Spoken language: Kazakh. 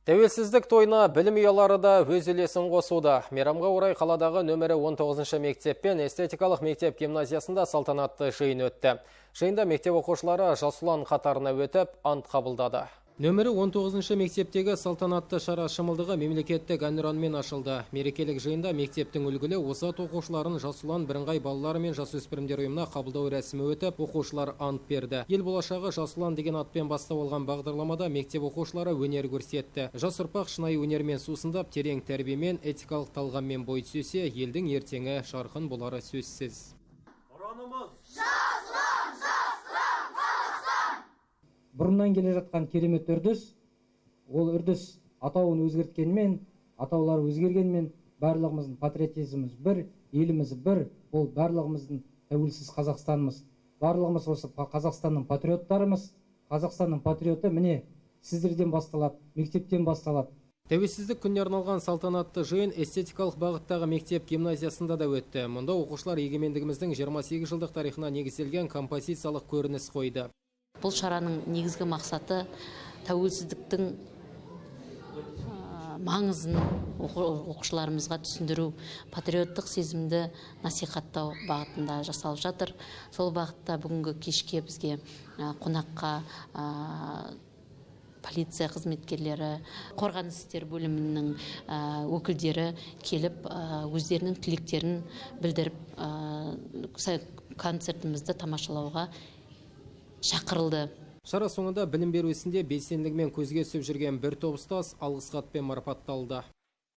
Тәуелсіздік тойына білім ұялары да өз үлесін қосуда. Мейрамға орай қаладағы нөмірі 19 мектеп пен эстетикалық мектеп гимназиясында салтанатты жиын өтті. Жиында мектеп оқушылары жас ұлан қатарына өтіп, ант қабылдады. Нөмірі 19 мектептегі салтанатты шара шымылдығы мемлекеттік әнұранмен ашылды. Мерекелік жиында мектептің үлгілі озат оқушыларын жас ұлан бірыңғай балалар мен жасөспірімдер ұйымына қабылдау рәсімі өтіп, оқушылар ант берді. Ел болашағы жас ұлан деген атпен бастау алған бағдарламада мектеп оқушылары өнер көрсетті. Жас ұрпақ шынайы өнермен сусындап, терең тәрбиемен, этикалық талғаммен бой түзесе, елдің ертеңі жарқын болары сөзсіз. Бұрыннан келе жатқан керемет үрдіс, ол үрдіс атауын өзгерткенмен, атаулар өзгергенмен, барлығымыздың патриотизміміз бір, еліміз бір, ол барлығымыздың тәуелсіз Қазақстанымыз. Барлығымыз осы Қазақстанның патриоттарымыз. Қазақстанның патриоты міне сіздерден басталады, мектептен басталады. Тәуелсіздік күніне арналған салтанатты жиын эстетикалық бағыттағы мектеп гимназиясында да өтті. Мұнда оқушылар егемендігіміздің 28 жылдық тарихына негізделген композициялық көрініс қойды. Бұл шараның негізгі мақсаты тәуелсіздіктің маңызын оқушыларымызға түсіндіру, патриоттық сезімді насихаттау бағытында жасалып жатыр. Сол бағытта бүгінгі кешке бізге қонаққа полиция қызметкерлері, қорғаныс істер бөлімінің өкілдері келіп, өздерінің тілектерін білдіріп, концертімізді тамашалауға шақырылды. Шара соңында білім беру ісінде белсенділігімен көзге түсіп жүрген бір топ ұстаз алғыс хатпен марапатталды.